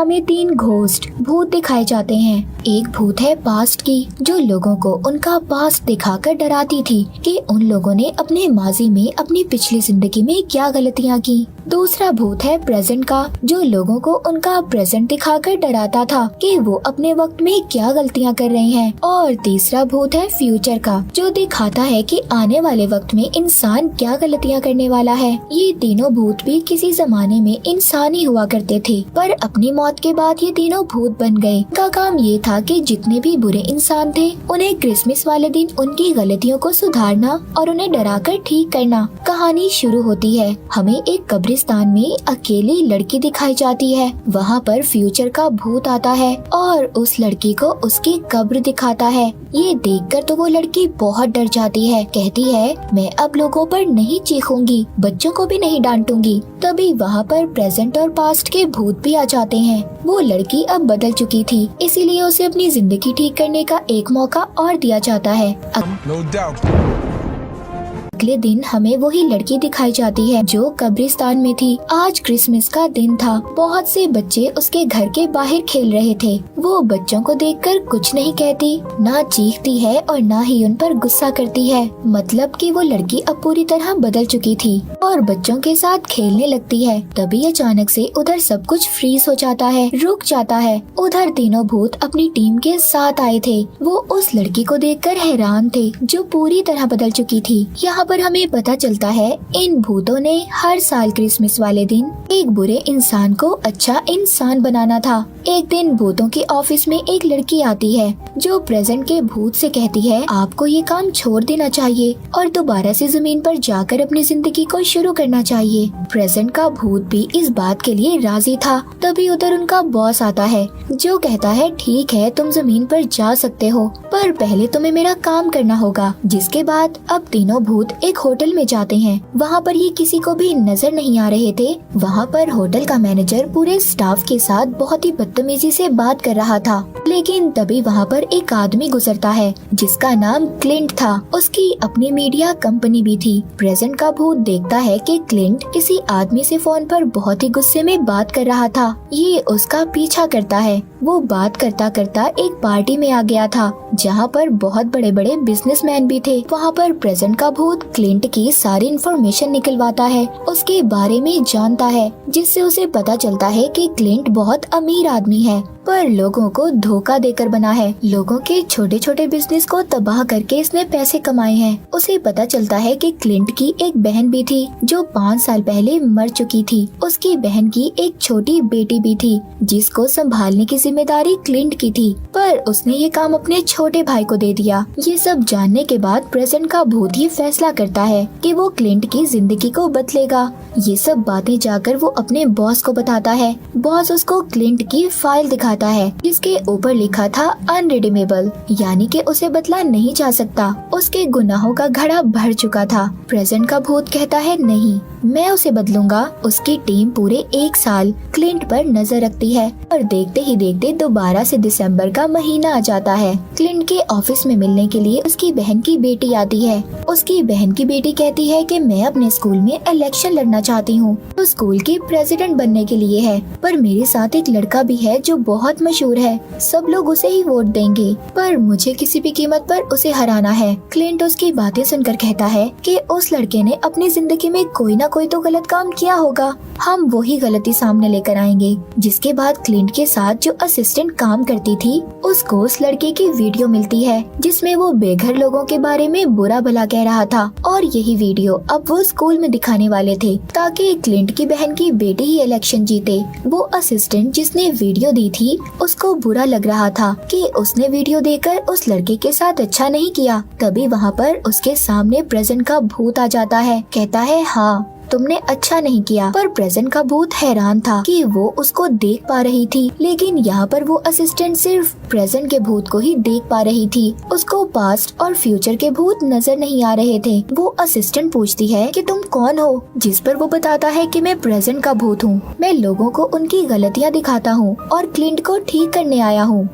हमें 3 घोस्ट भूत दिखाए जाते हैं। एक भूत है पास्ट की, जो लोगों को उनका पास्ट दिखाकर डराती थी कि उन लोगों ने अपने माजी में अपनी पिछली जिंदगी में क्या गलतियाँ की। दूसरा भूत है प्रेजेंट का, जो लोगों को उनका प्रेजेंट दिखाकर डराता था कि वो अपने वक्त में क्या गलतियाँ कर रहे हैं। और तीसरा भूत है फ्यूचर का, जो दिखाता है कि आने वाले वक्त में इंसान क्या गलतियाँ करने वाला है। ये तीनों भूत भी किसी जमाने में इंसान ही हुआ करते थे, पर अपनी मौत के बाद ये तीनों भूत बन गए। इनका काम ये था कि जितने भी बुरे इंसान थे उन्हें क्रिसमस वाले दिन उनकी गलतियों को सुधारना और उन्हें डराकर ठीक करना। कहानी शुरू होती है। हमें एक कब्रिस्तान में अकेली लड़की दिखाई जाती है। वहाँ पर फ्यूचर का भूत आता है और उस लड़की को उसकी कब्र दिखाता है। ये देखकर तो वो लड़की बहुत डर जाती है। कहती है, मैं अब लोगों पर नहीं चीखूंगी, बच्चों को भी नहीं डांटूंगी। तभी वहाँ पर प्रेजेंट और पास्ट के भूत भी आ जाते हैं। वो लड़की अब बदल चुकी थी, इसीलिए उसे अपनी जिंदगी ठीक करने का एक मौका और दिया जाता है। अगले दिन हमें वही लड़की दिखाई जाती है जो कब्रिस्तान में थी। आज क्रिसमस का दिन था। बहुत से बच्चे उसके घर के बाहर खेल रहे थे। वो बच्चों को देखकर कुछ नहीं कहती, ना चीखती है और ना ही उन पर गुस्सा करती है। मतलब कि वो लड़की अब पूरी तरह बदल चुकी थी और बच्चों के साथ खेलने लगती है। तभी अचानक से उधर सब कुछ फ्रीज हो जाता है, रुक जाता है। उधर तीनों भूत अपनी टीम के साथ आए थे। वो उस लड़की को देखकर हैरान थे, जो पूरी तरह बदल चुकी थी। यहाँ पर हमें पता चलता है इन भूतों ने हर साल क्रिसमस वाले दिन एक बुरे इंसान को अच्छा इंसान बनाना था। एक दिन भूतों के ऑफिस में एक लड़की आती है जो प्रेजेंट के भूत से कहती है, आपको ये काम छोड़ देना चाहिए और दोबारा से जमीन पर जाकर अपनी जिंदगी को शुरू करना चाहिए। प्रेजेंट का भूत भी इस बात के लिए राजी था। तभी उधर उनका बॉस आता है जो कहता है, ठीक है तुम जमीन पर जा सकते हो, पर पहले तुम्हें मेरा काम करना होगा। जिसके बाद अब तीनों भूत एक होटल में जाते हैं। वहाँ पर ये किसी को भी नजर नहीं आ रहे थे। वहाँ पर होटल का मैनेजर पूरे स्टाफ के साथ बहुत ही बदतमीजी से बात कर रहा था। लेकिन तभी वहाँ पर एक आदमी गुजरता है जिसका नाम क्लिंट था। उसकी अपनी मीडिया कंपनी भी थी। प्रेजेंट का भूत देखता है कि क्लिंट किसी आदमी से फोन पर बहुत ही गुस्से में बात कर रहा था। ये उसका पीछा करता है। वो बात करता करता एक पार्टी में आ गया था जहाँ पर बहुत बड़े बड़े बिजनेसमैन भी थे। वहाँ पर प्रेजेंट का भूत क्लिंट की सारी इन्फॉर्मेशन निकलवाता है, उसके बारे में जानता है, जिससे उसे पता चलता है कि क्लिंट बहुत अमीर आदमी है पर लोगों को धोखा देकर बना है। लोगों के छोटे छोटे बिजनेस को तबाह करके इसने पैसे कमाए हैं। उसे पता चलता है कि क्लिंट की एक बहन भी थी जो 5 साल पहले मर चुकी थी। उसकी बहन की एक छोटी बेटी भी थी जिसको संभालने की जिम्मेदारी क्लिंट की थी, पर उसने ये काम अपने छोटे भाई को दे दिया। ये सब जानने के बाद प्रेजेंट का भूत ही फैसला करता है कि वो क्लिंट की जिंदगी को बदलेगा। ये सब बातें जाकर वो अपने बॉस को बताता है। बॉस उसको क्लिंट की फाइल दिखाता है जिसके ऊपर लिखा था अनरिडीमेबल, यानी कि उसे बदला नहीं जा सकता। उसके गुनाहों का घड़ा भर चुका था। प्रेजेंट का भूत कहता है, नहीं मैं उसे बदलूंगा। उसकी टीम पूरे 1 साल क्लिंट पर नजर रखती है और देखते ही देखते दोबारा से दिसंबर का महीना आ जाता है। क्लिंट के ऑफिस में मिलने के लिए उसकी बहन की बेटी आती है। उसकी बहन की बेटी कहती है कि मैं अपने स्कूल में इलेक्शन लड़ना चाहती हूँ, तो स्कूल की प्रेसिडेंट बनने के लिए है, पर मेरे साथ एक लड़का भी है जो बहुत मशहूर है, सब लोग उसे ही वोट देंगे, पर मुझे किसी भी कीमत पर उसे हराना है। क्लिंट उसकी बातें सुनकर कहता है कि उस लड़के ने अपनी जिंदगी में कोई ना कोई तो गलत काम किया होगा, हम वही गलती सामने लेकर आएंगे। जिसके बाद क्लिंट के साथ जो असिस्टेंट काम करती थी उसको उस लड़के की वीडियो मिलती है जिसमें वो बेघर लोगों के बारे में बुरा भला कह रहा था, और यही वीडियो अब वो स्कूल में दिखाने वाले थे ताकि क्लिंट की बहन की बेटी ही इलेक्शन जीते। वो असिस्टेंट जिसने वीडियो दी थी उसको बुरा लग रहा था कि उसने वीडियो देकर उस लड़के के साथ अच्छा नहीं किया। तभी वहाँ पर उसके सामने प्रेजेंट का भूत आ जाता है। कहता है, हाँ तुमने अच्छा नहीं किया। पर प्रेजेंट का भूत हैरान था कि वो उसको देख पा रही थी, लेकिन यहाँ पर वो असिस्टेंट सिर्फ प्रेजेंट के भूत को ही देख पा रही थी। उसको पास्ट और फ्यूचर के भूत नजर नहीं आ रहे थे। वो असिस्टेंट पूछती है कि तुम कौन हो, जिस पर वो बताता है कि मैं प्रेजेंट का भूत हूँ। मैं लोगों को उनकी गलतियाँ दिखाता हूँ और क्लिंट को ठीक करने आया हूँ।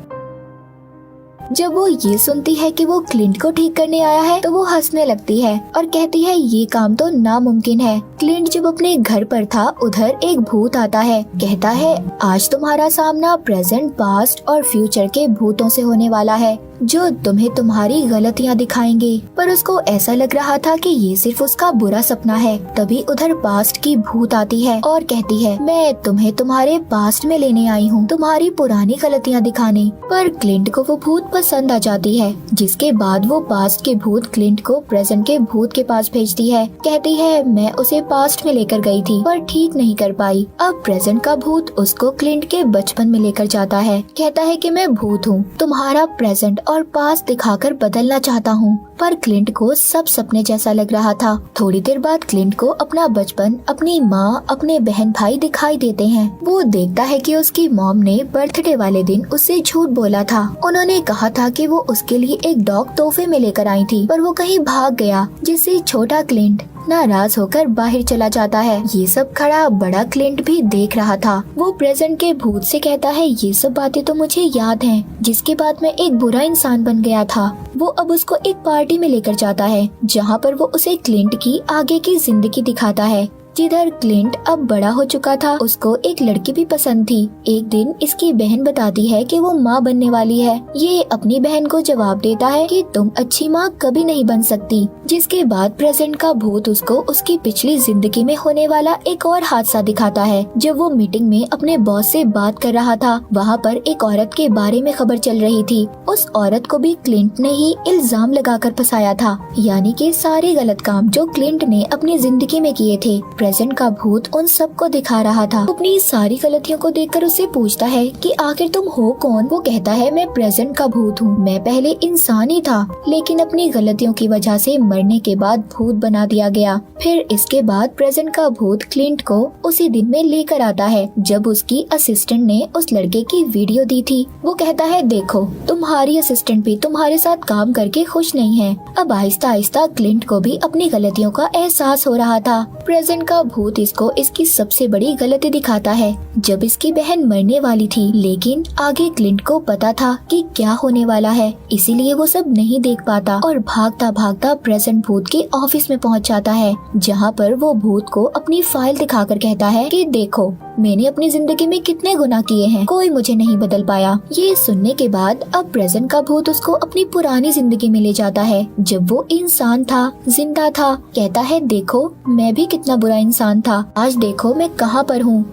जब वो ये सुनती है कि वो क्लिंट को ठीक करने आया है तो वो हंसने लगती है और कहती है ये काम तो नामुमकिन है। क्लिंट जब अपने घर पर था उधर एक भूत आता है, कहता है आज तुम्हारा सामना प्रेजेंट, पास्ट और फ्यूचर के भूतों से होने वाला है जो तुम्हें तुम्हारी गलतियाँ दिखाएंगे। पर उसको ऐसा लग रहा था कि ये सिर्फ उसका बुरा सपना है। तभी उधर पास्ट की भूत आती है और कहती है मैं तुम्हें तुम्हारे पास्ट में लेने आई हूँ, तुम्हारी पुरानी गलतियाँ दिखाने। पर क्लिंट को वो भूत पसंद आ जाती है, जिसके बाद वो पास्ट के भूत क्लिंट को प्रेजेंट के भूत के पास भेजती है। कहती है मैं उसे पास्ट में लेकर गई थी पर ठीक नहीं कर पाई। अब प्रेजेंट का भूत उसको क्लिंट के बचपन में लेकर जाता है। कहता है कि मैं भूत हूँ, तुम्हारा प्रेजेंट और पास्ट दिखाकर बदलना चाहता हूँ। पर क्लिंट को सब सपने जैसा लग रहा था। थोड़ी देर बाद क्लिंट को अपना बचपन, अपनी माँ, अपने बहन भाई दिखाई देते हैं। वो देखता है कि उसकी मॉम ने बर्थडे वाले दिन उससे झूठ बोला था। उन्होंने कहा था कि वो उसके लिए एक डॉग तोहफे में लेकर आई थी, पर वो कहीं भाग गया, जिससे छोटा क्लिंट नाराज होकर बाहर चला जाता है। ये सब खड़ा बड़ा क्लिंट भी देख रहा था। वो प्रेजेंट के भूत से कहता है ये सब बातें तो मुझे याद हैं, जिसके बाद मैं एक बुरा इंसान बन गया था। वो अब उसको एक पार्टी में लेकर जाता है जहाँ पर वो उसे क्लिंट की आगे की जिंदगी दिखाता है। जिधर क्लिंट अब बड़ा हो चुका था, उसको एक लड़की भी पसंद थी। एक दिन इसकी बहन बताती है कि वो माँ बनने वाली है। ये अपनी बहन को जवाब देता है कि तुम अच्छी माँ कभी नहीं बन सकती। जिसके बाद प्रेजेंट का भूत उसको उसकी पिछली जिंदगी में होने वाला एक और हादसा दिखाता है। जब वो मीटिंग में अपने बॉस से बात कर रहा था, वहाँ पर एक औरत के बारे में खबर चल रही थी। उस औरत को भी क्लिंट ने ही इल्जाम लगाकर फंसाया था, यानी कि सारे गलत काम जो क्लिंट ने अपनी जिंदगी में किए थे प्रेजेंट का भूत उन सबको दिखा रहा था। अपनी सारी गलतियों को देखकर उससे पूछता है कि आखिर तुम हो कौन। वो कहता है मैं प्रेजेंट का भूत हूँ, मैं पहले इंसान ही था लेकिन अपनी गलतियों की वजह से मरने के बाद भूत बना दिया गया। फिर इसके बाद प्रेजेंट का भूत क्लिंट को उसी दिन में लेकर आता है जब उसकी असिस्टेंट ने उस लड़के की वीडियो दी थी। वो कहता है देखो तुम्हारी असिस्टेंट भी तुम्हारे साथ काम करके खुश नहीं है। अब आहिस्ता आहिस्ता क्लिंट को भी अपनी गलतियों का एहसास हो रहा था। प्रेजेंट का भूत इसको इसकी सबसे बड़ी गलती दिखाता है जब इसकी बहन मरने वाली थी, लेकिन आगे क्लिंट को पता था कि क्या होने वाला है, इसीलिए वो सब नहीं देख पाता और भागता भागता प्रेजेंट भूत के ऑफिस में पहुंच जाता है, जहां पर वो भूत को अपनी फाइल दिखाकर कहता है कि देखो मैंने अपनी जिंदगी में कितने गुनाह किए हैं, कोई मुझे नहीं बदल पाया। ये सुनने के बाद अब प्रेजेंट का भूत उसको अपनी पुरानी जिंदगी में ले जाता है जब वो इंसान था, जिंदा था। कहता है देखो मैं भी कितना बुरा इंसान था, आज देखो मैं कहाँ पर हूँ।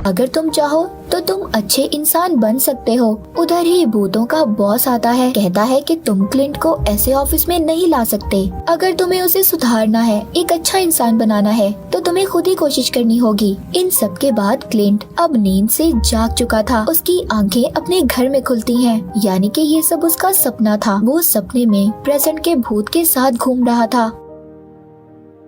अगर तुम चाहो तो तुम अच्छे इंसान बन सकते हो। उधर ही भूतों का बॉस आता है, कहता है कि तुम क्लिंट को ऐसे ऑफिस में नहीं ला सकते। अगर तुम्हें उसे सुधारना है, एक अच्छा इंसान बनाना है, तो तुम्हें खुद ही कोशिश करनी होगी। इन सब के बाद क्लिंट अब नींद से जाग चुका था। उसकी आंखें अपने घर में खुलती हैं, यानी कि ये सब उसका सपना था। वो सपने में प्रेजेंट के भूत के साथ घूम रहा था।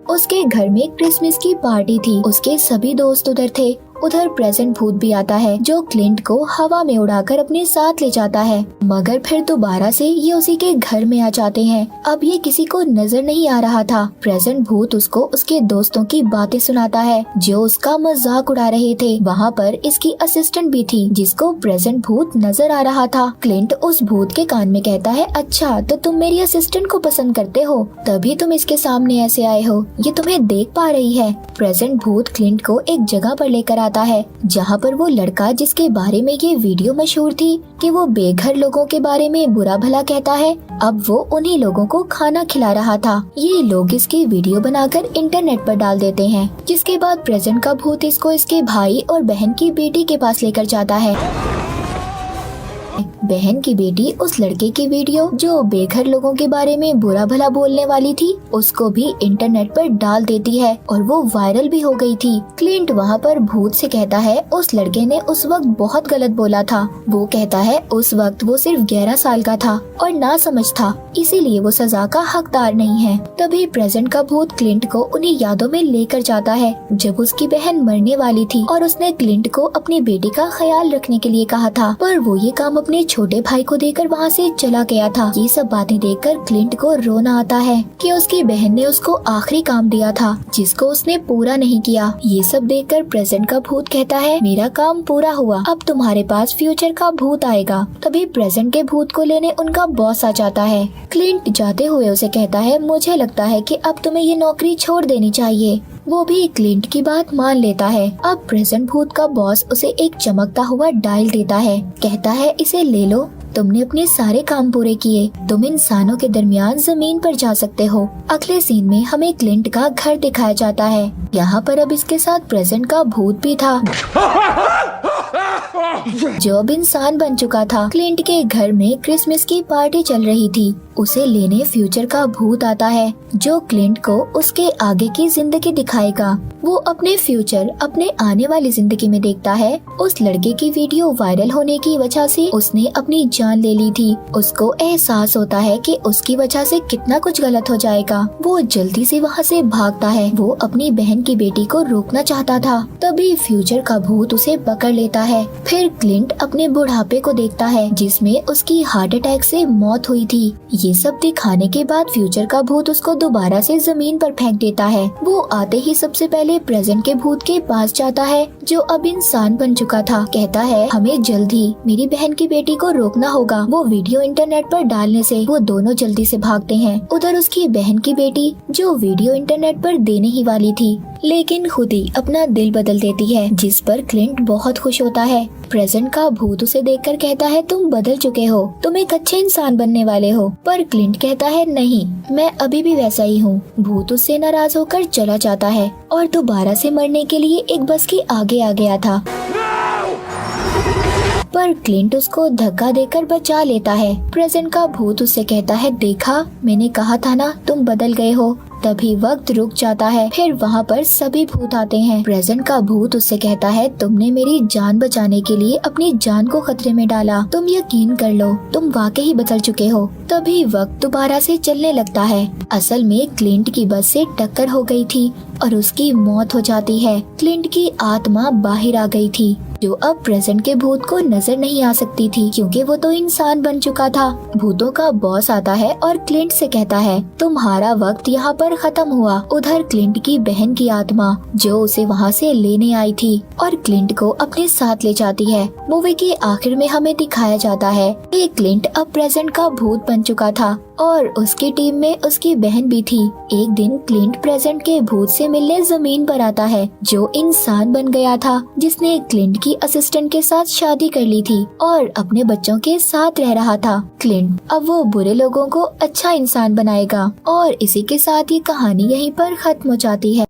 उसके घर में क्रिसमस की पार्टी थी, उसके सभी दोस्त उधर थे। उधर प्रेजेंट भूत भी आता है जो क्लिंट को हवा में उड़ाकर अपने साथ ले जाता है, मगर फिर दोबारा से ये उसी के घर में आ जाते हैं। अब ये किसी को नजर नहीं आ रहा था। प्रेजेंट भूत उसको उसके दोस्तों की बातें सुनाता है जो उसका मजाक उड़ा रहे थे। वहाँ पर इसकी असिस्टेंट भी थी जिसको प्रेजेंट भूत नजर आ रहा था। क्लिंट उस भूत के कान में कहता है अच्छा तो तुम मेरी असिस्टेंट को पसंद करते हो, तभी तुम इसके सामने ऐसे आए हो, ये तुम्हें देख पा रही है। प्रेजेंट भूत क्लिंट को एक जगह पर लेकर आता है जहाँ पर वो लड़का जिसके बारे में ये वीडियो मशहूर थी कि वो बेघर लोगों के बारे में बुरा भला कहता है, अब वो उन्हीं लोगों को खाना खिला रहा था। ये लोग इसकी वीडियो बनाकर इंटरनेट पर डाल देते हैं, जिसके बाद प्रेजेंट का भूत इसको इसके भाई और बहन की बेटी के पास लेकर जाता है। बहन की बेटी उस लड़के की वीडियो जो बेघर लोगों के बारे में बुरा भला बोलने वाली थी उसको भी इंटरनेट पर डाल देती है और वो वायरल भी हो गई थी। क्लिंट वहाँ पर भूत से कहता है उस लड़के ने उस वक्त बहुत गलत बोला था। वो कहता है उस वक्त वो सिर्फ 11 साल का था और ना समझ था, इसीलिए वो सजा का हकदार नहीं है। तभी प्रेजेंट का भूत क्लिंट को उन्हीं यादों में लेकर जाता है जब उसकी बहन मरने वाली थी और उसने क्लिंट को अपनी बेटी का ख्याल रखने के लिए कहा था, पर वो ये काम अपने छोटे भाई को देकर वहाँ से चला गया था। ये सब बातें देखकर क्लिंट को रोना आता है कि उसकी बहन ने उसको आखिरी काम दिया था जिसको उसने पूरा नहीं किया। ये सब देखकर प्रेजेंट का भूत कहता है मेरा काम पूरा हुआ, अब तुम्हारे पास फ्यूचर का भूत आएगा। तभी प्रेजेंट के भूत को लेने उनका बॉस आ जाता है। क्लिंट जाते हुए उसे कहता है मुझे लगता है कि अब तुम्हें ये नौकरी छोड़ देनी चाहिए। वो भी क्लिंट की बात मान लेता है। अब प्रेजेंट भूत का बॉस उसे एक चमकता हुआ डायल देता है। कहता है इसे ले लो, तुमने अपने सारे काम पूरे किए, तुम इंसानों के दरमियान जमीन पर जा सकते हो। अगले सीन में हमें क्लिंट का घर दिखाया जाता है। यहाँ पर अब इसके साथ प्रेजेंट का भूत भी था जो अब इंसान बन चुका था। क्लिंट के घर में क्रिसमस की पार्टी चल रही थी। उसे लेने फ्यूचर का भूत आता है जो क्लिंट को उसके आगे की जिंदगी दिखाएगा। वो अपने फ्यूचर अपने आने वाली जिंदगी में देखता है। उस लड़के की वीडियो वायरल होने की वजह से उसने अपनी जान ले ली थी। उसको एहसास होता है कि उसकी वजह से कितना कुछ गलत हो जाएगा। वो जल्दी से वहाँ से भागता है। वो अपनी बहन की बेटी को रोकना चाहता था, तभी फ्यूचर का भूत उसे पकड़ लेता है। फिर क्लिंट अपने बुढ़ापे को देखता है जिसमें उसकी हार्ट अटैक से मौत हुई थी। ये सब दिखाने के बाद फ्यूचर का भूत उसको दोबारा से जमीन पर फेंक देता है। वो आते ही सबसे पहले प्रेजेंट के भूत के पास जाता है जो अब इंसान बन चुका था। कहता है हमें जल्द ही मेरी बहन की बेटी को रोकना होगा। वो वीडियो इंटरनेट पर डालने से वो दोनों जल्दी से भागते हैं। उधर उसकी बहन की बेटी जो वीडियो इंटरनेट पर देने ही वाली थी लेकिन खुद ही अपना दिल बदल देती है, जिस पर क्लिंट बहुत खुश होता है। प्रेजेंट का भूत उसे देखकर कहता है तुम बदल चुके हो, तुम एक अच्छे इंसान बनने वाले हो। पर क्लिंट कहता है नहीं, मैं अभी भी वैसा ही हूँ। भूत उससे नाराज होकर चला जाता है और दोबारा से मरने के लिए एक बस के आगे आ गया था। पर क्लिंट उसको धक्का देकर बचा लेता है। प्रेजेंट का भूत उससे कहता है देखा, मैंने कहा था ना तुम बदल गए हो। तभी वक्त रुक जाता है। फिर वहाँ पर सभी भूत आते हैं। प्रेजेंट का भूत उससे कहता है तुमने मेरी जान बचाने के लिए अपनी जान को खतरे में डाला, तुम यकीन कर लो तुम वाकई बदल चुके हो। तभी वक्त दोबारा से चलने लगता है। असल में क्लिंट की बस से टक्कर हो गई थी और उसकी मौत हो जाती है। क्लिंट की आत्मा बाहर आ गई थी जो अब प्रेजेंट के भूत को नजर नहीं आ सकती थी क्योंकि वो तो इंसान बन चुका था। भूतों का बॉस आता है और क्लिंट से कहता है तुम्हारा वक्त यहाँ पर खत्म हुआ। उधर क्लिंट की बहन की आत्मा जो उसे वहाँ से लेने आई थी और क्लिंट को अपने साथ ले जाती है। मूवी के आखिर में हमें दिखाया जाता है कि क्लिंट अब प्रेजेंट का भूत बन चुका था और उसकी टीम में उसकी बहन भी थी। एक दिन क्लिंट प्रेजेंट के भूत से मिलने जमीन पर आता है जो इंसान बन गया था, जिसने क्लिंट की असिस्टेंट के साथ शादी कर ली थी और अपने बच्चों के साथ रह रहा था। क्लिंट अब वो बुरे लोगों को अच्छा इंसान बनाएगा और इसी के साथ ये कहानी यहीं पर खत्म हो जाती है।